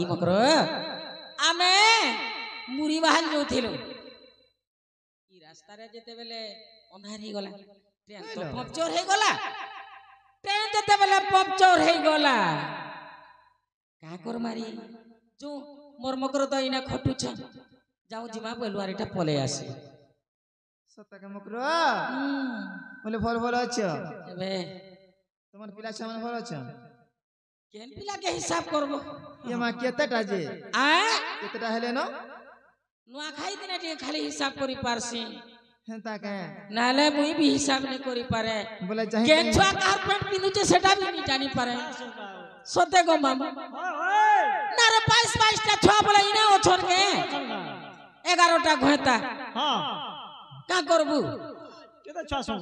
ଇ ମକର ଆମେ ମୁରି ବାହାନ ଯାଉଥିଲୁ ଇ ରାସ୍ତାରେ ଯେତେବେଳେ ଅନ୍ଧାର ହେଇଗଲା ट्रेन तो पंक्चर हो गला ट्रेन जते बेले पंक्चर हो गला का कर मारी जो मोर मकर तो इना खटु छ जाऊ जिमा बेलुआर एटा पले आसी सत्ता के मकर बोले भल भल छ एबे तमन पिला छमन भल छ केन पिला के हिसाब करबो ये मा केतेटा जे आ केतेटा हेले न नुआ खाई दिना टे खाली हिसाब करी पारसी हेंता के नाले मुई भी हिसाब नहीं करी पारे बोले चाहे के छुआ कार पेंट पिनु छे सेटा भी नहीं जानी पारे सोते गो मामा ना रे 22 टा छुआ बोले इना ओ छोड़ के 11 टा घोता हां का करबू केता छुआ सो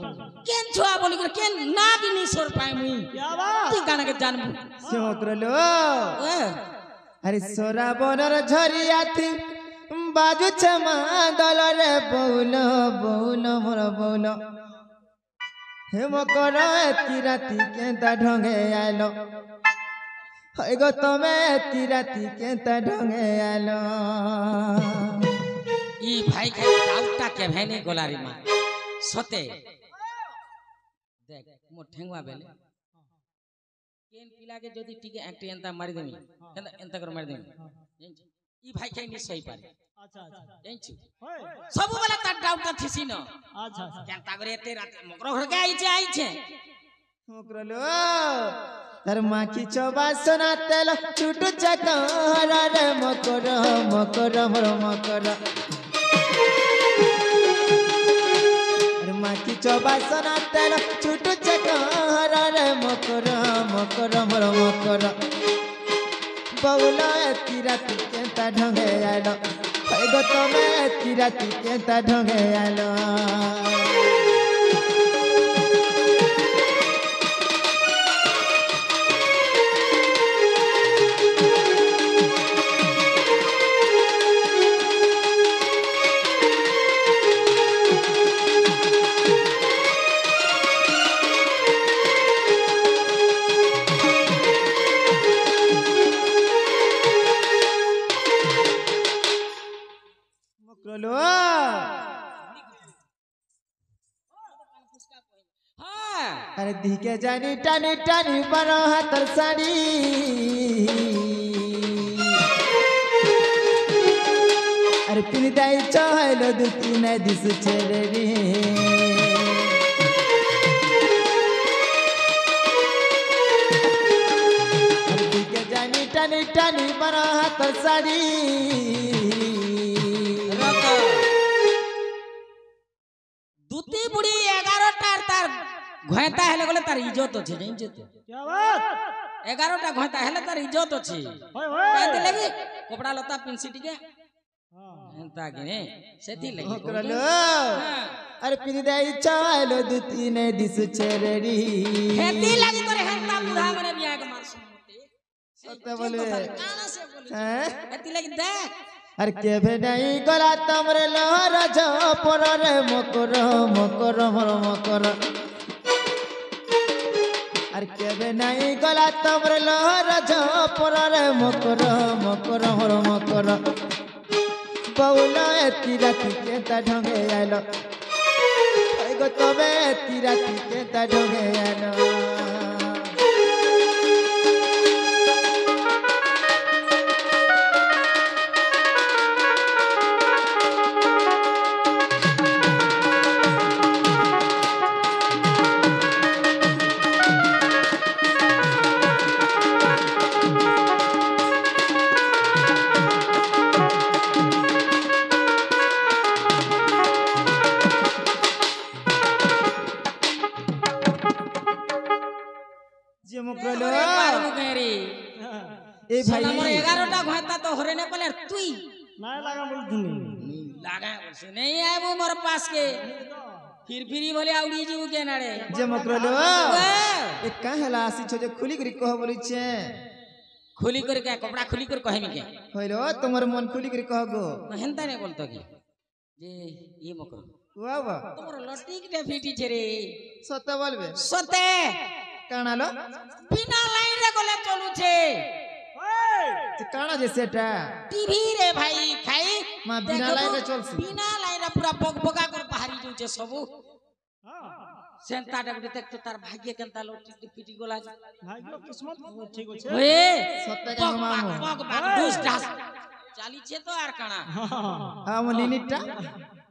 केन छुआ बोली कर केन ना भी नहीं सोर पाए मुई क्या बात तू गाना के जानबू से मकरलो अरे सोरा बनर झरिया थी बाजू छमा दल रे बौलो बौलो मोर बौलो हे मकर एती राती केंता ढंगे आलो हे गो तमे एती राती केंता ढंगे आलो ई भाई के डाउटा के भेने गोलारी मा सते देख मो ठेंगवा बेले केन पिला के जदी टिके एक्ट एंता मारी देमी एंता कर मारी देमी ई भाई के नि सही पारे अच्छा अच्छा जाइछु सब वाला त डाउटा थिसी न अच्छा अच्छा केनता करे एते रात मकर घर के आई छे मकरलो तर माखी चोबा सोना तेल छुटू चकर रे मकर मकर मोर मकर अरे माखी चोबा सोना तेल छुटू चकर रे मकर मकर मोर मकर बौला एती राती केंता ढंगे आलो हे गो तमे एती राती केंता ढंगे आलो अरे दिखे जानी टानी टानी बनो हाथर साड़ी अरे पिन दाई चहलो दुती न दिस छेरे रे अरे दिखे जानी टानी टानी बनो हाथर साड़ी दुती बुढ़ी 11 टार तार घोता हेले गले तार इज्जत अछि जानि तो क्या बात 11 टा घोता हेले तार इज्जत अछि होय होय कहते लगी कपड़ा लता पिनसी टिके हां एंता कि सेति लगी मकरलो अरे पिन दाई चहलो दुती न दिस छेरे रे खेती लगी तोरे हेंता बुढ़ा मने बियाह के मार सुनते सत्य बोले काना से बोले हैं खेती लगी देख अरे केभे नहीं गला तमरे लहर झपर रे मकर मकर मोर मकर अरे केभे नहीं गला तमरे लहर झपर रे मकर मकर मोर मकर बौला एती राती केंता ढंगे आलो हे गो तबे एती राती केंता ढंगे आलो ए भाई नंबर 11 टा घोता तो हरे ने पले तुई ना लगा बोल धुनी लगा से नहीं आए वो मोर पास के फिर बोले आउडी जीव के नारे जे मकरलो ए काहेला आसी छो जे खुली करी कह बोली छे खुली कर के कपड़ा खुली कर कहमी के होइलो तमर मन खुली करी कह गो हेंता ने बोलतो की जे ये मकर वाह वाह तमर लट्टी के फीटी छे रे सत्य बोलबे सते कानालो बिना लाइन रे गले चलू छे যে কানা যে সেটা টিভি রে ভাই খাই মা বিনা লাইনে চলছে বিনা লাইনে পুরা বগবগা করে বাহারি যাচ্ছে সবু হ্যাঁ সেন্তাটা গুটি দেখতো তার ভাগ্য কেনতা লোটি পিটি গলা ভাগ্য কিসমত ঠিক আছে ওয়ে সত্যি কেন মামু বগবাগ দুস ডাস চালিছে তো আর কানা আম লিনিটটা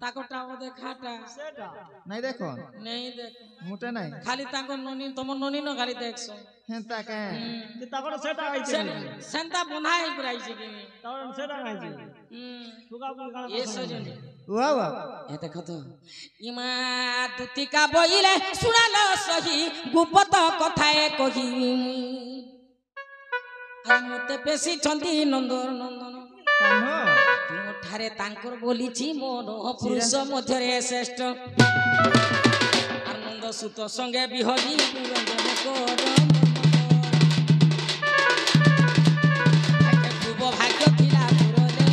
তাকোটা ও দেখাটা সেটা নাই দেখো নেই দেখ মোটা নাই খালি তাকো ননি তোমার ননি ন খালি দেখছো হেনতা কে যে তারপরে সেটা আইছে সেন্তা বন্ধাই পুরাইছে কি তারপরে সেটা আইছে তুগা বুগা এ সজনি ওয়া ওয়া এ দেখো তো ইমা দুতিকা বইলে শুনালো সহি গুপত কথায় কহি আর মতে বেশি ছন্দি নন্দন নন্দন কানো ঠারে তাঙ্কর বলিছি মন পুরুষ মধ্যে শ্রেষ্ঠ আর নন্দ সুত সঙ্গে বিহরি পুরঞ্জন কর পূর্ব ভাগ্য ଥିଲା পুরলে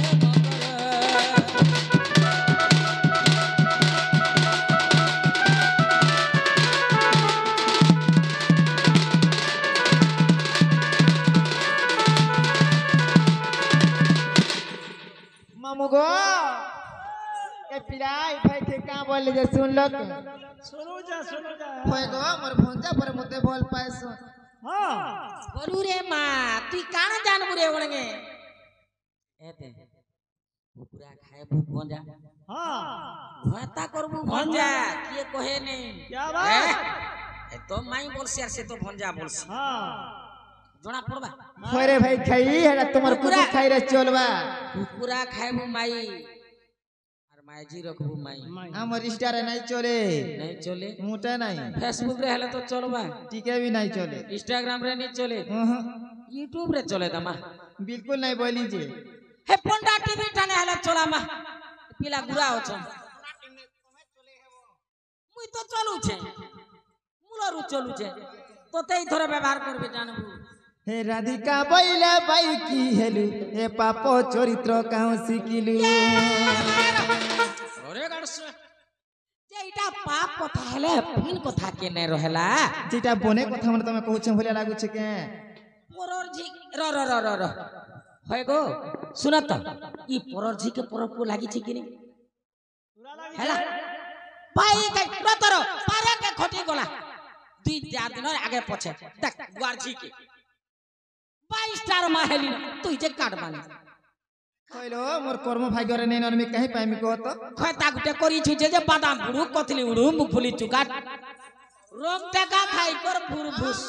মামু গো এ পিলাই ভাই কে কা বলে যে শুনলো শুনো যা হয় গো মোর ভঞ্জা পরে মতে বল পাইছো হ্যাঁ বলু রে মা তুই কাণ জানবু রে ওড়গে এতে পুরা খাইবু ভঞ্জা হ্যাঁ ভাতা করবু ভঞ্জা কিয়ে কহে নেই क्या बात এ তো মাই বলছি আর সে তো ভঞ্জা বলছি हाँ জনা পড়বা হরে ভাই খাই হেরা তোমার কুকুর খাই রে চলবা কুকুরা খাইবু মাই আর মাইজি রখবু মাই আমার স্টারে নাই চলে নাই চলে মোটা নাই ফেসবুক রে হেলে তো চলবা টিকে भी নাই চলে ইনস্টাগ্রাম রে নি চলে ইউটিউব রে চলে দামা बिल्कुल नहीं बोली जे হে পন্ডা টিভি টানে হেলে চলামা পিলা গুড়া হছ মুই তো চলুছে মুলরু চলুছে তোতেই ধরে ব্যবহার করবে জানবু हे राधिका बैला बाई की हेलु हे पाप चरित्र काउ सिकिलु ওরে গাড়ছ যে এটা পাপ কথা হেলে পিন কথা কেনে রহেলা जेटा बने कथा मन तमे कहू छ भलिया लागु छ के পরর ঝি র র র র র হয় গো শুনা তো ই পরর ঝিকে পরপু লাগিছে কিনি पूरा लगी হেলা পাই কে রতর পারে কে খটি গলা দুই চার দিন আগে পছে দেখ গুয়ার ঝিকে 22 স্টার মাহেলি তুই যে কাটবানি কইলো মোর কর্ম ভাগ্য रे नै नरमी कहीं पाइमी को तो খয়তা গুটে করিছু যে বাদাম বুড়ু কতলি উড়ু মুখফুলি চুকাট রোম টাকা খাই কর ফুর ফুস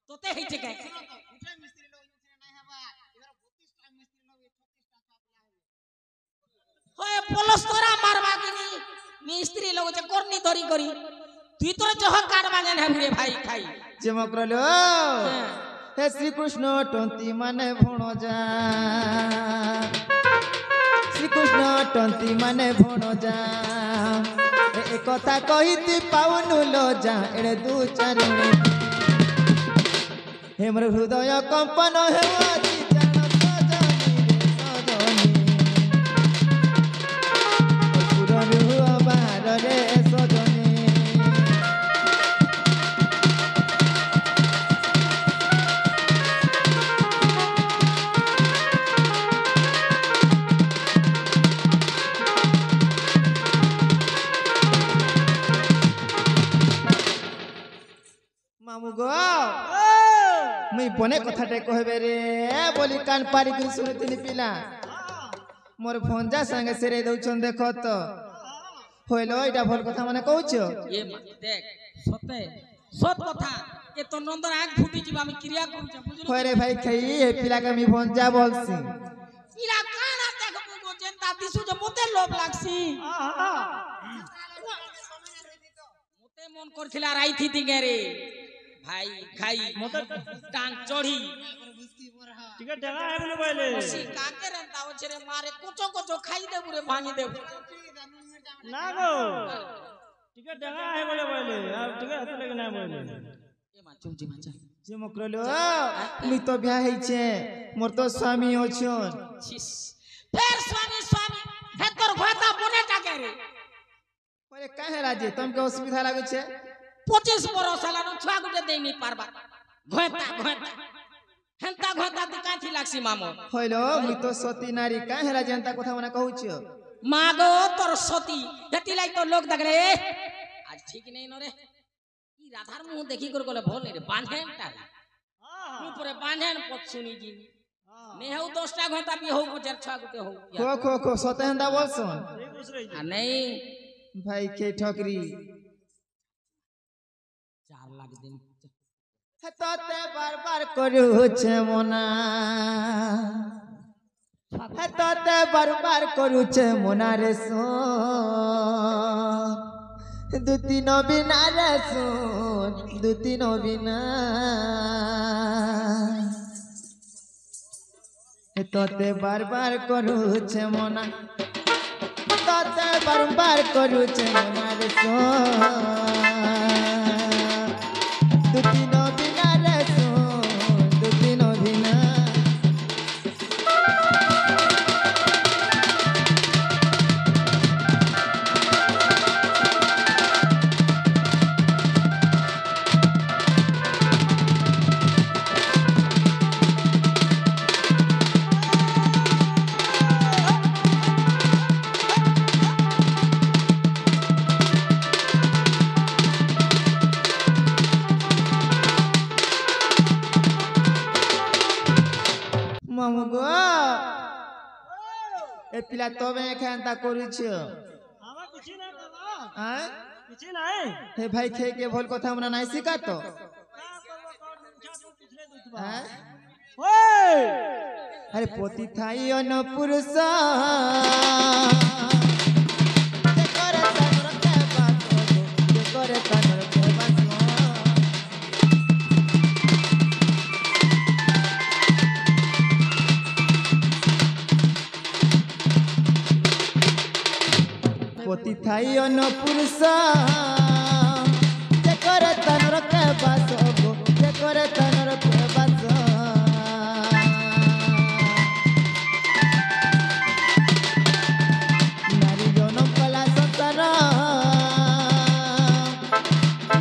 তোতে হইছে কে হয় পলস্তরা মারবা কিনি মিস্ত্রি লোক যে করনি ধরি করি তুই তোর জহ কাটবা জান হে ভাই খাই যে মকরলো हे श्री कृष्ण टंती माने भणो जा श्री कृष्ण टंती माने भणो जा ए कथा कहिति पाउनु लो जा एड़े दू चारुणी हे मोर हृदय कंपन हेवाती जान सजनी पुरनु बाहर रे सजनी मामू गो मुई बने कथाटे कहबे रे बोली कान पारी कर सुनतिनी पिला मोर भंजा संगे सेरे दउछन देखो तो होइलो एटा भल कथा माने कहउछो এ দেখ সতে সত কথা এ তো নন্দর আগ ফুটি যাবে আমি ক্রিয়া করছে বুঝলি होय रे भाई खई ए पिला के मी भंजा बोलसी ইরা কানা দেখবো গো জেনতা দিছু যে মতে লোভ লাগছি মতে মন করছিলা রাইথি দিগে রে ভাই খাই মতে টাং চড়ি ठीक है ढंगा है बोले बोले ওসি কাকে রেন্তা হচ্ছে রে মারে কোচো কোচো খাই দেবু রে ভাঙি দেবু ना गो ठीक है ढंगा है बोले बोले अब ठीक है तो लेकिन ना बोले এ মা চুমচি মাচা जे मकरलो मुई तो ब्याह है छे मोर तो स्वामी होछन ছিস ফের স্বামী স্বামী হে তোর ঘটা বনে টাকে রে अरे काहे राजे तुमके असुविधा लागु छे 25 বরস হলানো ছুয়া গুটে দেই নি পারবা ঘটা ঘটা হেন্তা ঘটা তো কাঠি লাগছি মামো হইলো মুই তো সতী নারী কাঁ হেলা যেন্তা কথা মানে কହୁছ মা গো তোর সতী হেতি লাই তো লোক দেখলে আজ ঠিক নেই নরে কি রাধার মুহ দেখি করে গলে ভল রে বাঁধেনটা উপরে বাঁধেন পথ শুনি জি নে হউ 10টা ঘন্টা বি হউ 4 গুটে হউ খো সতে হেন্তা বলছন আর নেই ভাই কে ঠকরি 4 লাখ দিন ততে বারবার করুছে মনা ততে বারবার করুছে মনা রে শোন দুতি নবীনা রে শোন দুতি নবীনা ততে বারবার করুছে মনা ততে বারবার করুছে মনা রে শোন দুতি নবীনা রে শোন দুতি নবীনা মামু গো এ পিলা তবে এখানটা করুছ আমার কিছু না বাবা হ্যাঁ কিছু নাই হে ভাই খেয়ে কে ভুল কথা আমরা নাই শিখা তো হ্যাঁ ওই আরে পতি থাই অন পুরুষ করে তানর কে বাস করে তানর কে বাস পতি থাই অন পুরুষ যে করে তানর কে বাস যে করে তানর কে বাস নারী জনম কলা সংসার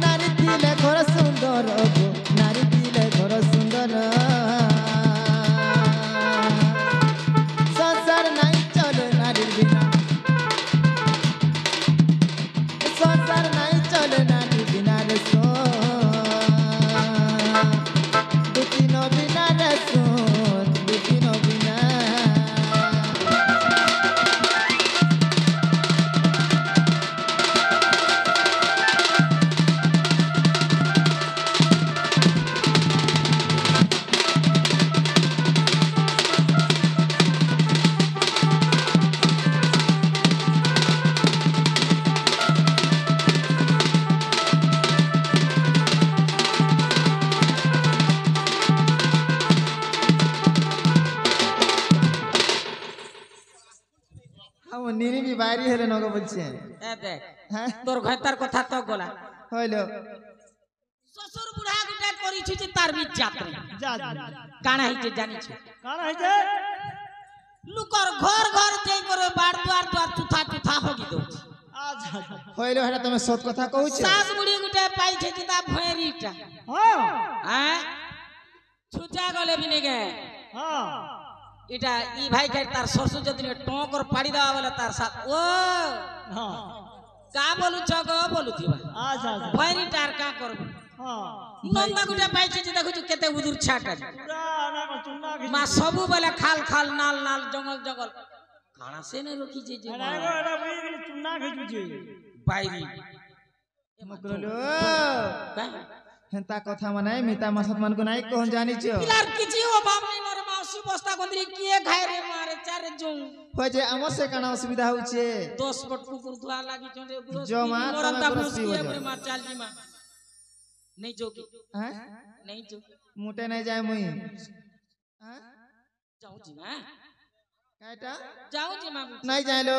নারী দিলে ঘর সুন্দর নারী দিলে ঘর সুন্দর সংসার নাই চলে নারীর বিনা সংসার নাই চলে নারী বিনা রে দুটি নবীনা রে দুটি নবীনা আমার নিরিবি বাইরে হেলে নগো বলছে এ দেখ হ্যাঁ তোর ঘটার কথা তো গলা হইলো শ্বশুর বুড়া গুটা করিছি যে তার বি যাত্রা যা কানা হইছে জানিছ কার হইছে লুকর ঘর ঘর যাই করে বার দুয়ার দুয়ার চুথা চুথা হগি দউছি আচ্ছা হইলো হেটা তুমি সত কথা কହୁছ সাস বুড়ি গুটা পাইছে যে তা ভয়েরিটা হ্যাঁ হ্যাঁ ছুচা গলে বিনে গে হ্যাঁ এটা ই ভাই খাই তার শ্বশুর যদি টঙ্কর পাড়ি দেওয়া বলে তার সাথ ও হ্যাঁ কা বলুছ গো বলুথিবা আচ্ছা আচ্ছা ভয়েরিটা আর কা করবে হ্যাঁ নন্দা গুটা পাইছে যে দেখুছ কেতে উদুর ছাটা পুরা না চুন্না কি মা সবু বলে খাল খাল নাল নাল জঙ্গল জঙ্গল কানা সে না রকিছে যে না গো এটা বুঝি গেলি চুন্না খাইছি বাইরি মকরলো কা হেন্তা কথা মানে মিতা মাসত মান কো নাই কোন জানিছ পিলার কিছু অভাব নাই নরে মাউসি বস্তা গন্দ্রি কিয়ে খায় রে মারে চারে জং হয় যে আমার সে কানা অসুবিধা হচ্ছে 10 ফট কুকুর ধোয়া লাগি চন্ডে গুরস জমা মরন্তা তমে মুসকি গুরস এ মা চালজি মা नहीं जोगी হ্যাঁ नहीं जो মোটে নাই যায় মুই হ্যাঁ जाऊं जी मैं কাইটা जाऊं जी मैं নাই যাইলো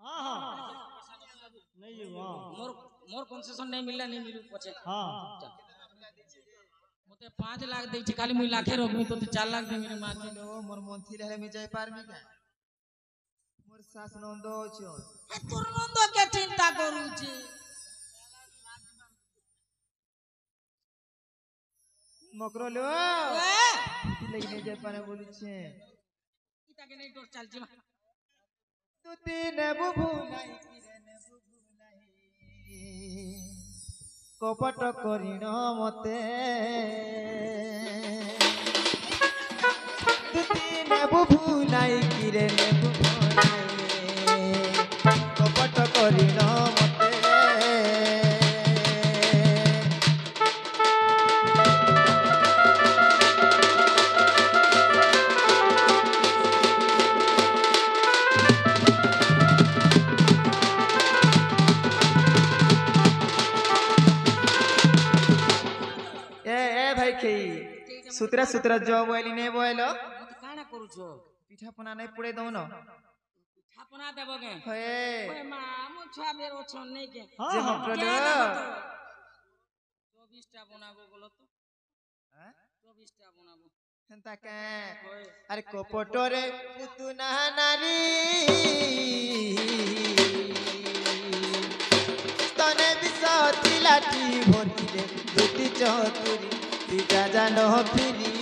हाँ हाँ नहीं जी हाँ मोर मोर कंसेशन नहीं मिलला नहीं मिलू पछे हाँ मते 5 लाख देई खाली मुई लाखे रोकमी तो 4 लाख दे मेरे मार लो मोर মন্থি লে মি যাই পারমি কা মোর শাস নন্দ আছে তোর নন্দ কে চিন্তা করুছি মকর লো ওয়ে কি লাগি নে যাই পারে বলিছে ইটাকে নেই ডর চালছি মা তুতি নেবু ভুলাই কিরে নেবু ভুলাই কপট করিণ মতে তুতি নেবু ভুলাই কিরে নেবু ভুলাই কপট করিণ মতে सुतरा सुतरा जो बोली नहीं बोलो মতে কানা করুছো पिठा पना नहीं पुड़े दो न ছাপনা দেবগে हे ওই মা মু ছাবের ওছন নেই কে जे मकरो लो 24টা বানাবো বলো তো 24টা বানাবো हंता के ওই अरे कोपटोरे पुतुना नारी तने बिसती लाठी भोरी रे दुती चतुरी पिता जानो फिरी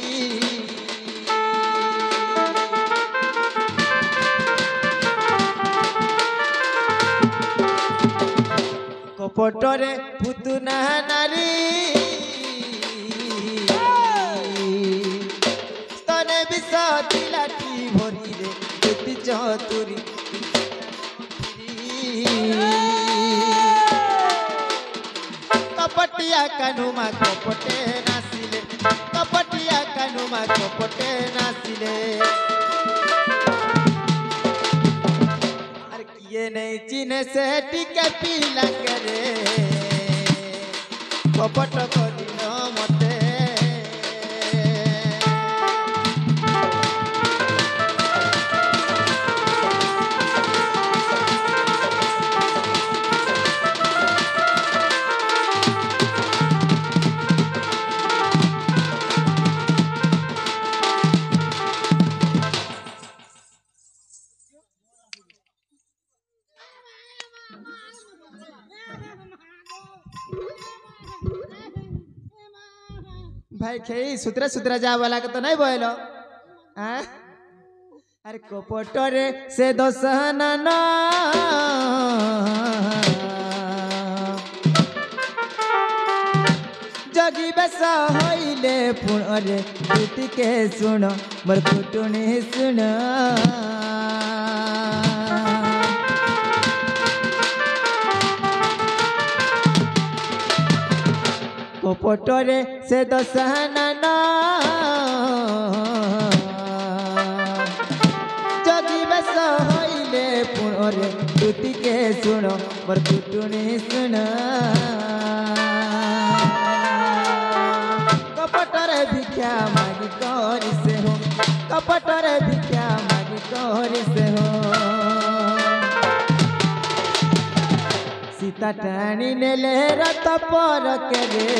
कपटरे पुतुना नारी स्तने बिसती लाठी भरी रे दुती चतुरी कपटिया कानुमा कपटे नासिले कपटिया कानुमा कपटे नासिले अरे किए नहीं चिन्ह से टिके पीला करे कपट करिन मते भाई खेई सुतरा सुतरा जा वाला के तो नहीं बोलो हाँ अरे कपटरे से दोसना ना जगी बेसा होइले पुणरे टूटी के सुनो मोर कुटुनी सुनो कपटरे से दसहना ना जगी बेस होइले पुणरे टूटी के सुनो मोर कुटुनी सुनो कपटरे भिक्षा मागी करी से हो कपटरे भिक्षा मागी करी से हो सीता टाणी नेले रथ पर के रे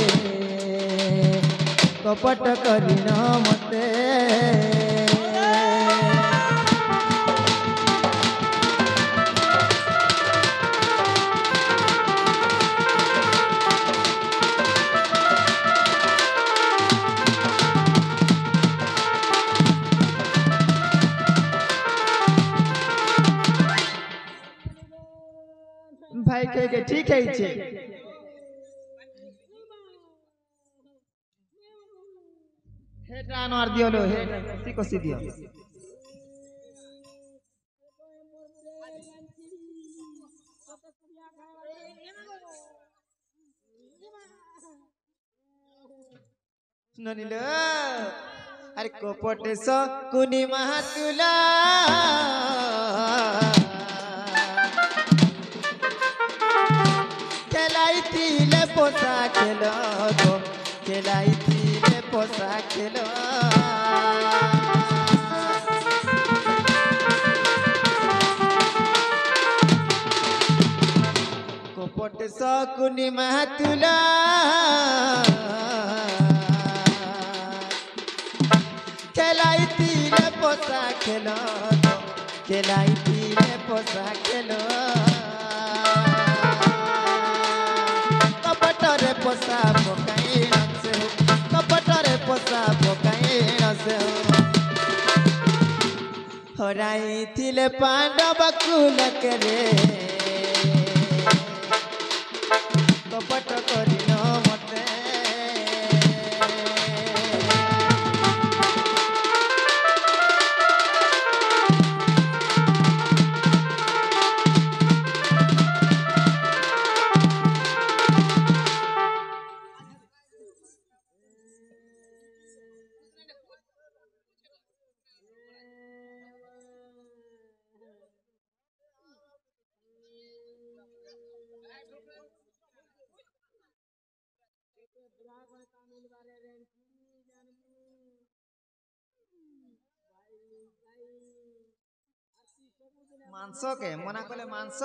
कपट करिन मते भाई कह के ठीक है इच्छे हे टान मार दियो लो हे सी कोसी दियो ननिलो अरे कोपटे सो कुनी महातुला खेलाइतिले पोसा खेलो गो खेलाइतिले पोसा खेलो कोपट सकुनी महतुला खेलाइतिले पोसा खेलो गो खेलाइतिले पोसा खेलो कपटरे पोसा पकाई से हो कपटरे ହରାଇଥିଲେ ପାଣ୍ଡବ କୁଲକେ ରେ କପଟ କରିନ ମତେ ମାଂସ କେ ମନା କଲେ ମାଂସ